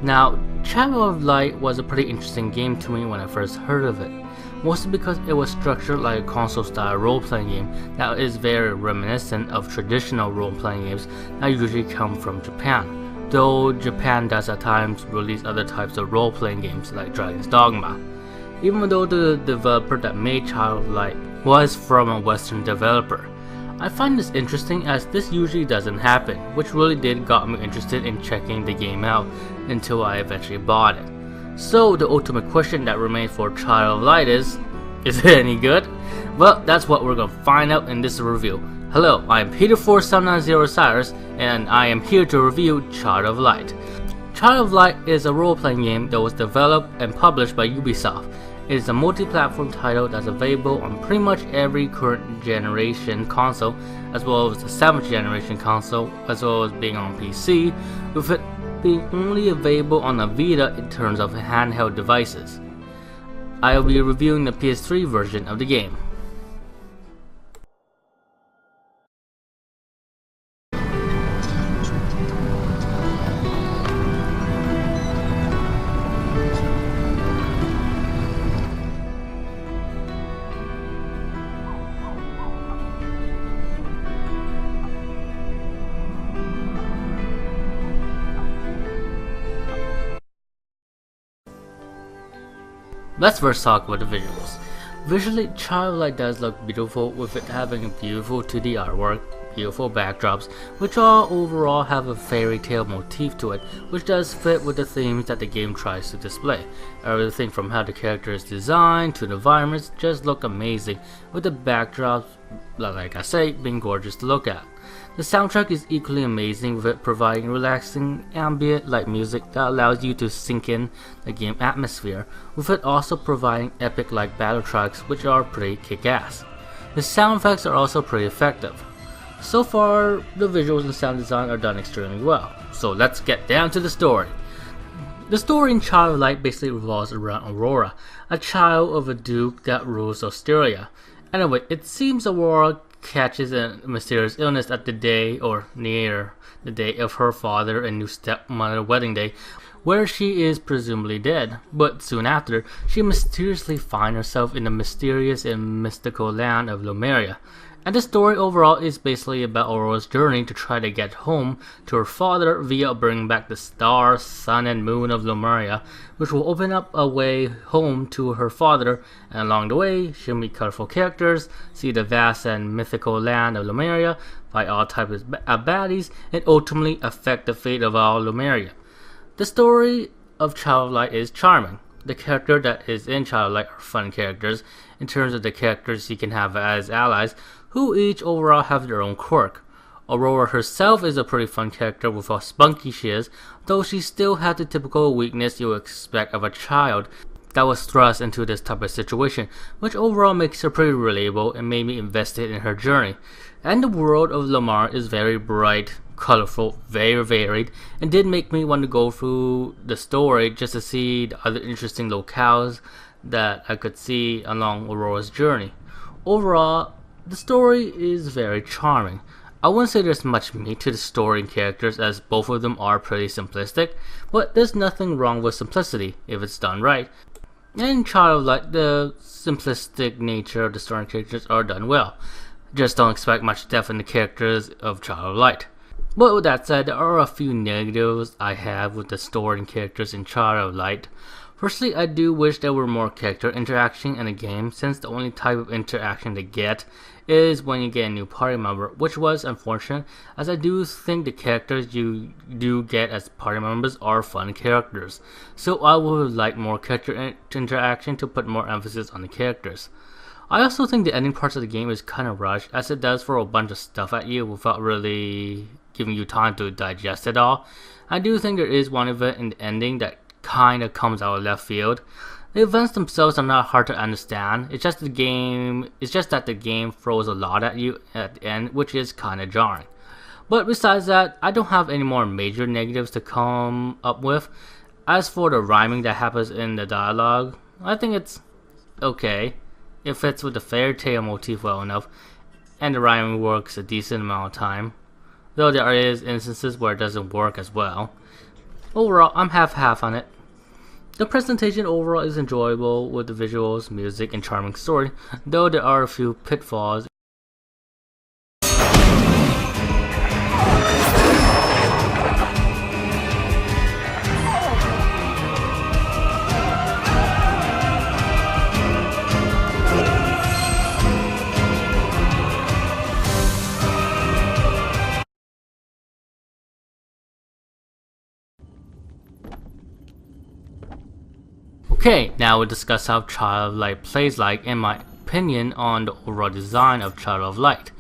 Now, Child of Light was a pretty interesting game to me when I first heard of it, mostly because it was structured like a console-style role-playing game that is very reminiscent of traditional role-playing games that usually come from Japan, though Japan does at times release other types of role-playing games like Dragon's Dogma. Even though the developer that made Child of Light was from a Western developer. I find this interesting as this usually doesn't happen, which really did got me interested in checking the game out until I eventually bought it. So the ultimate question that remains for Child of Light is it any good? Well, that's what we're gonna find out in this review. Hello, I am Peter4790 Sirus, and I am here to review Child of Light. Child of Light is a role-playing game that was developed and published by Ubisoft. It is a multi-platform title that's available on pretty much every current generation console, as well as the 7th generation console, as well as being on PC, with it being only available on the Vita in terms of handheld devices. I will be reviewing the PS3 version of the game. Let's first talk about the visuals. Visually, Child of Light does look beautiful, with it having a beautiful 2D artwork, beautiful backdrops, which all overall have a fairy tale motif to it, which does fit with the themes that the game tries to display. Everything from how the character is designed to the environments just look amazing, with the backdrops, like I say, being gorgeous to look at. The soundtrack is equally amazing, with it providing relaxing ambient light music that allows you to sink in the game atmosphere, with it also providing epic like battle tracks which are pretty kick-ass. The sound effects are also pretty effective. So far, the visuals and sound design are done extremely well, so let's get down to the story. The story in Child of Light basically revolves around Aurora, a child of a duke that rules Australia. Anyway, it seems Aurora catches a mysterious illness at the day or near the day of her father and new stepmother wedding day, where she is presumably dead, but soon after she mysteriously finds herself in the mysterious and mystical land of Lumeria. And the story overall is basically about Aurora's journey to try to get home to her father via bringing back the stars, sun and moon of Lumeria, which will open up a way home to her father, and along the way she'll meet colorful characters, see the vast and mythical land of Lumeria, fight all types of baddies, and ultimately affect the fate of all Lumeria. The story of Child of Light is charming. The character that is in Child of Light are fun characters in terms of the characters you can have as allies, who each overall have their own quirk. Aurora herself is a pretty fun character with how spunky she is, though she still has the typical weakness you would expect of a child that was thrust into this type of situation, which overall makes her pretty relatable and made me invested in her journey. And the world of Lamar is very bright, colorful, very varied, and did make me want to go through the story just to see the other interesting locales that I could see along Aurora's journey. Overall, the story is very charming. I wouldn't say there's much meat to the story and characters, as both of them are pretty simplistic, but there's nothing wrong with simplicity if it's done right. And in Child of Light, the simplistic nature of the story and characters are done well. Just don't expect much depth in the characters of Child of Light. But with that said, there are a few negatives I have with the story and characters in Child of Light. Firstly, I do wish there were more character interaction in the game, since the only type of interaction they get is when you get a new party member, which was unfortunate, as I do think the characters you do get as party members are fun characters. So I would like more character interaction to put more emphasis on the characters. I also think the ending parts of the game is kind of rushed, as it does throw a bunch of stuff at you without really giving you time to digest it all. I do think there is one event in the ending that kind of comes out of left field. The events themselves are not hard to understand. It's just that the game throws a lot at you at the end, which is kind of jarring. But besides that, I don't have any more major negatives to come up with. As for the rhyming that happens in the dialogue, I think it's okay. It fits with the fairy tale motif well enough, and the rhyming works a decent amount of time, though there is instances where it doesn't work as well. Overall, I'm half-half on it. The presentation overall is enjoyable with the visuals, music, and charming story, though there are a few pitfalls. Okay, now we'll discuss how Child of Light plays like and my opinion on the overall design of Child of Light.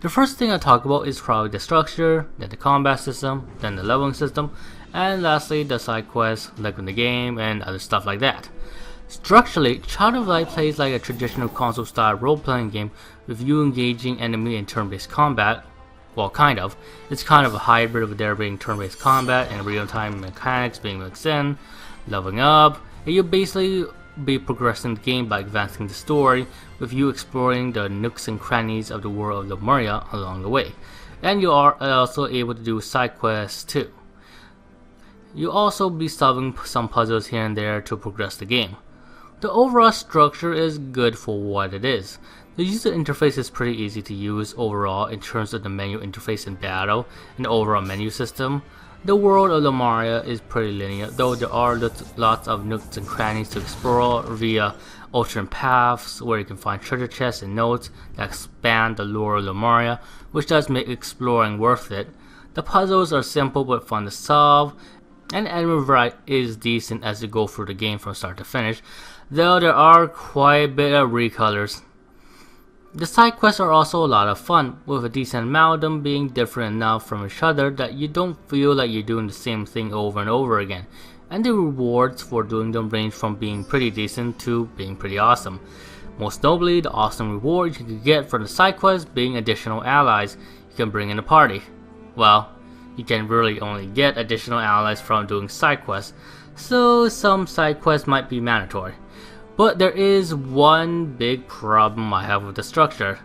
The first thing I talk about is probably the structure, then the combat system, then the leveling system, and lastly the side quests, like in the game, and other stuff like that. Structurally, Child of Light plays like a traditional console style role-playing game with you engaging enemy in turn-based combat. Well, kind of. It's kind of a hybrid of there being turn-based combat and real-time mechanics being mixed in, leveling up, and you'll basically be progressing the game by advancing the story, with you exploring the nooks and crannies of the world of Lemuria along the way. And you are also able to do side quests too. You'll also be solving some puzzles here and there to progress the game. The overall structure is good for what it is. The user interface is pretty easy to use overall in terms of the menu interface in battle and the overall menu system. The world of Lemuria is pretty linear, though there are lots of nooks and crannies to explore via alternate paths where you can find treasure chests and notes that expand the lore of Lemuria, which does make exploring worth it. The puzzles are simple but fun to solve, and the enemy variety is decent as you go through the game from start to finish, though there are quite a bit of recolors. The side quests are also a lot of fun, with a decent amount of them being different enough from each other that you don't feel like you're doing the same thing over and over again, and the rewards for doing them range from being pretty decent to being pretty awesome. Most notably, the awesome reward you can get for the side quests being additional allies you can bring in the party. Well, you can really only get additional allies from doing side quests, so some side quests might be mandatory. But there is one big problem I have with the structure,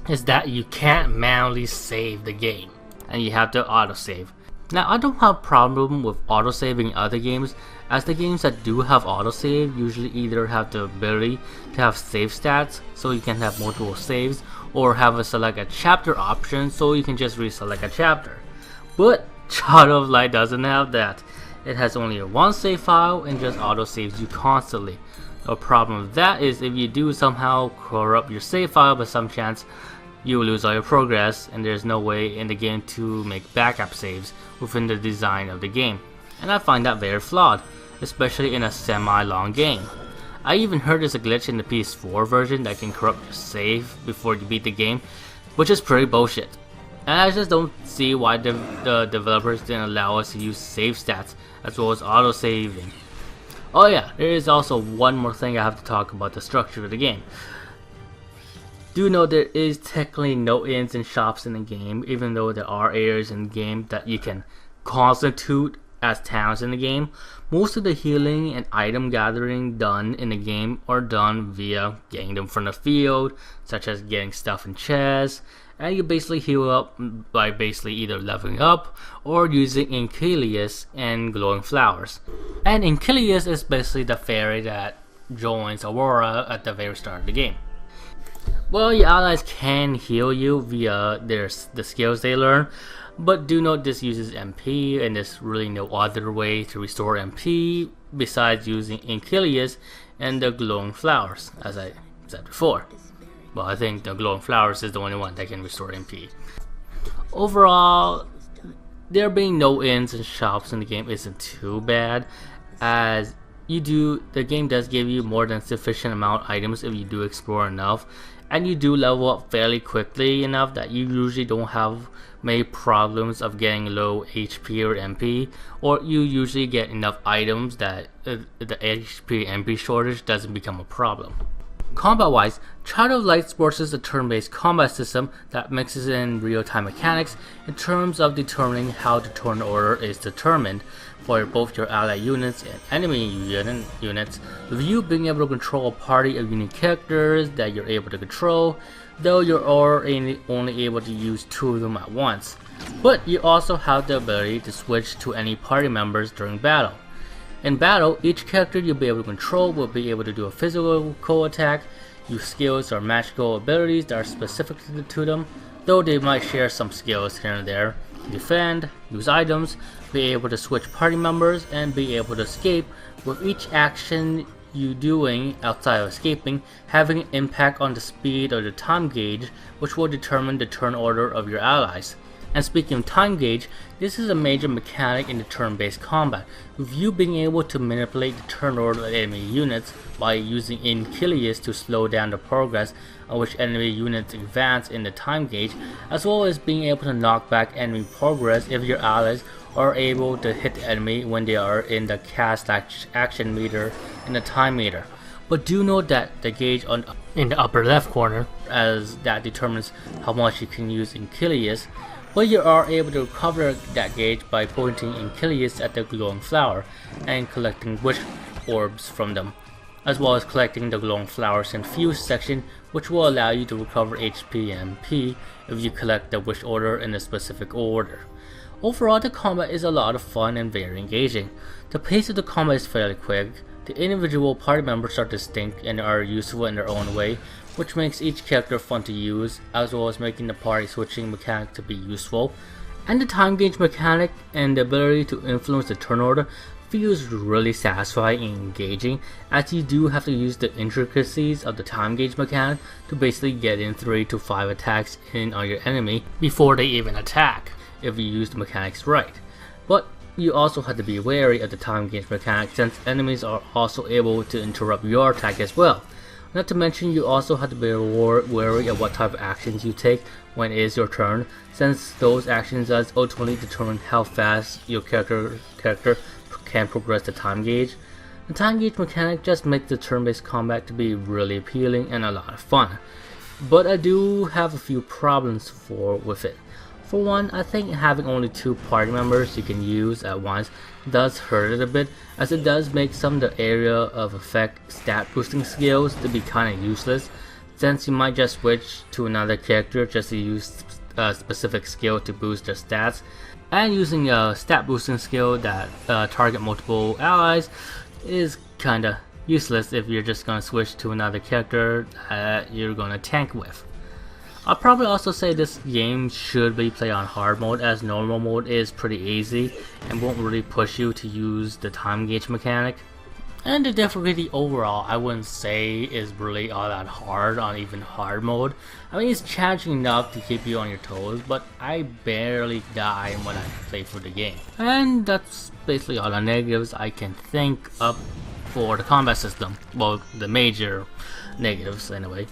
is that you can't manually save the game, and you have to autosave. Now, I don't have a problem with autosaving in other games, as the games that do have autosave usually either have the ability to have save stats, so you can have multiple saves, or have a select a chapter option, so you can just reselect a chapter. But Child of Light doesn't have that. It has only one save file and just autosaves you constantly. A problem with that is if you do somehow corrupt your save file by some chance, you will lose all your progress, and there's no way in the game to make backup saves within the design of the game, and I find that very flawed, especially in a semi-long game. I even heard there's a glitch in the PS4 version that can corrupt your save before you beat the game, which is pretty bullshit. And I just don't see why the developers didn't allow us to use save stats as well as auto-saving. Oh yeah, there is also one more thing I have to talk about: the structure of the game. Do note there is technically no inns and shops in the game, even though there are areas in the game that you can constitute as towns in the game. Most of the healing and item gathering done in the game are done via getting them from the field, such as getting stuff in chests, and you basically heal up by basically either leveling up or using Inchelius and glowing flowers. And Inchelius is basically the fairy that joins Aurora at the very start of the game. Well, your allies can heal you via the skills they learn, but do note this uses MP, and there's really no other way to restore MP besides using Inchelius and the glowing flowers, as I said before. Well, I think the glowing flowers is the only one that can restore MP. Overall, there being no inns and shops in the game isn't too bad, as the game does give you more than sufficient amount of items if you do explore enough, and you do level up fairly quickly enough that you usually don't have many problems of getting low HP or MP, or you usually get enough items that the HP MP shortage doesn't become a problem. Combat wise, Child of Light sports a turn-based combat system that mixes in real-time mechanics in terms of determining how the turn order is determined for both your ally units and enemy units, with you being able to control a party of unique characters that you're able to control, though you're only able to use 2 of them at once. But you also have the ability to switch to any party members during battle. In battle, each character you'll be able to control will be able to do a physical attack, use skills or magical abilities that are specific to them, though they might share some skills here and there, defend, use items, be able to switch party members, and be able to escape, with each action you doing outside of escaping having an impact on the speed or the time gauge, which will determine the turn order of your allies. And speaking of time gauge, this is a major mechanic in the turn-based combat, with you being able to manipulate the turn order of enemy units by using consle to slow down the progress on which enemy units advance in the time gauge, as well as being able to knock back enemy progress if your allies are able to hit the enemy when they are in the cast action meter and the time meter. But do note that the gauge in the upper left corner, as that determines how much you can use consle, but you are able to recover that gauge by pointing consle at the glowing flower and collecting wish orbs from them, as well as collecting the glowing flowers infused section, which will allow you to recover HP and MP if you collect the wish order in a specific order. Overall, the combat is a lot of fun and very engaging. The pace of the combat is fairly quick, the individual party members are distinct and are useful in their own way, which makes each character fun to use, as well as making the party switching mechanic to be useful. And the time gauge mechanic and the ability to influence the turn order feels really satisfying and engaging, as you do have to use the intricacies of the time gauge mechanic to basically get in 3 to 5 attacks in on your enemy before they even attack, if you use the mechanics right. But you also have to be wary of the time gauge mechanic, since enemies are also able to interrupt your attack as well. Not to mention, you also have to be wary of what type of actions you take when it is your turn, since those actions does ultimately determine how fast your character can progress the time gauge. The time gauge mechanic just makes the turn-based combat to be really appealing and a lot of fun. But I do have a few problems with it. For one, I think having only 2 party members you can use at once does hurt it a bit, as it does make some of the area of effect stat boosting skills to be kinda useless, since you might just switch to another character just to use a specific skill to boost their stats, and using a stat boosting skill that target multiple allies is kinda useless if you're just gonna switch to another character that you're gonna tank with. I'll probably also say this game should be played on hard mode, as normal mode is pretty easy and won't really push you to use the time gauge mechanic. And the difficulty overall, I wouldn't say is really all that hard on even hard mode. I mean, it's challenging enough to keep you on your toes, but I barely die when I play through the game. And that's basically all the negatives I can think up for the combat system. Well, the major negatives anyway.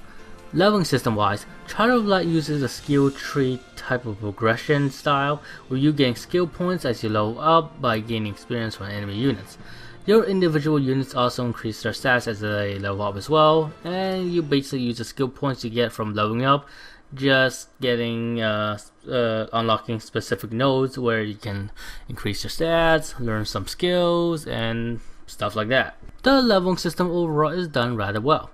Leveling system wise, Child of Light uses a skill tree type of progression style, where you gain skill points as you level up by gaining experience from enemy units. Your individual units also increase their stats as they level up as well, and you basically use the skill points you get from leveling up, just getting unlocking specific nodes where you can increase your stats, learn some skills, and stuff like that. The leveling system overall is done rather well.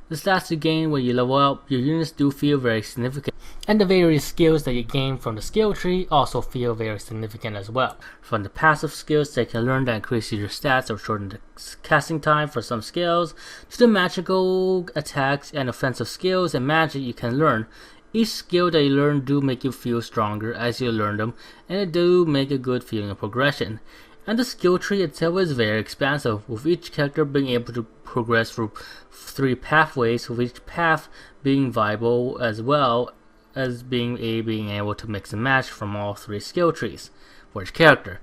The stats you gain when you level up your units do feel very significant, and the various skills that you gain from the skill tree also feel very significant as well. From the passive skills that you can learn that increase your stats or shorten the casting time for some skills, to the magical attacks and offensive skills and magic you can learn. Each skill that you learn do make you feel stronger as you learn them, and it do make a good feeling of progression. And the skill tree itself is very expansive, with each character being able to progress through 3 pathways, with each path being viable, as well as being able to mix and match from all 3 skill trees for each character.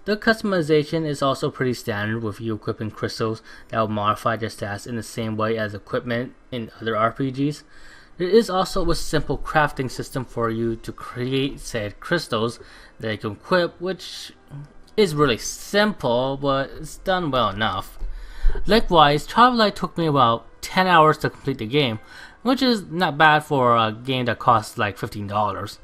The customization is also pretty standard, with you equipping crystals that will modify their stats in the same way as equipment in other RPGs. There is also a simple crafting system for you to create said crystals that you can equip, which is really simple, but it's done well enough. Likewise, Child of Light took me about 10 hours to complete the game, which is not bad for a game that costs like $15.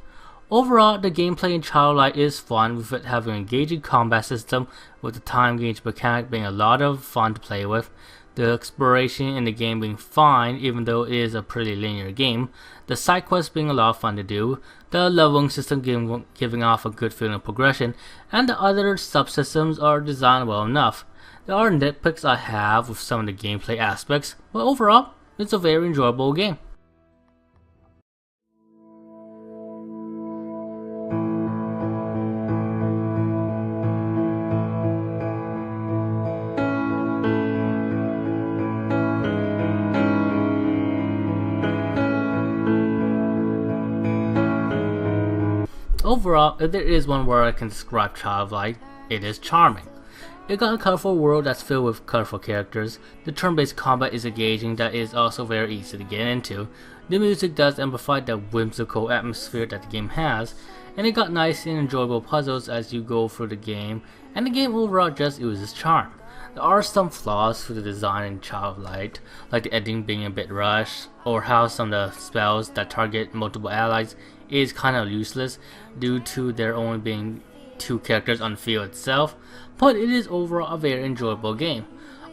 Overall, the gameplay in Child of Light is fun, with it having an engaging combat system, with the time gauge mechanic being a lot of fun to play with. The exploration in the game being fine, even though it is a pretty linear game, the side quests being a lot of fun to do, the leveling system giving off a good feeling of progression, and the other subsystems are designed well enough. There are nitpicks I have with some of the gameplay aspects, but overall, it's a very enjoyable game. Overall, if there is one word I can describe childlike, it is charming. It got a colorful world that's filled with colorful characters, the turn-based combat is engaging that is also very easy to get into, the music does amplify the whimsical atmosphere that the game has, and it got nice and enjoyable puzzles as you go through the game, and the game overall just oozes charm. There are some flaws to the design in Childlike, like the ending being a bit rushed, or how some of the spells that target multiple allies is kinda useless due to there only being 2 characters on the field itself, but it is overall a very enjoyable game.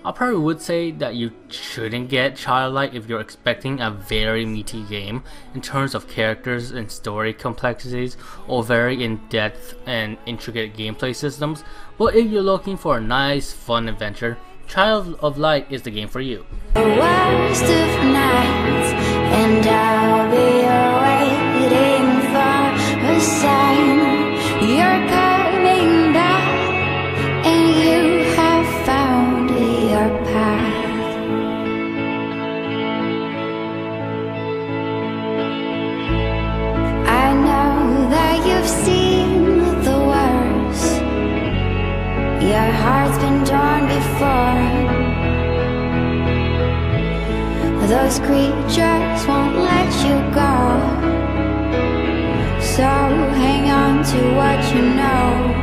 I probably would say that you shouldn't get Childlike if you're expecting a very meaty game in terms of characters and story complexities or very in-depth and intricate gameplay systems, but if you're looking for a nice, fun adventure, Child of Light is the game for you. The worst of nights, and I'll be waiting for a sign. You're coming back, and you have found your path. I know that you've seen the worst. Your heart's been torn before. Those creatures won't let you go, so hang on to what you know.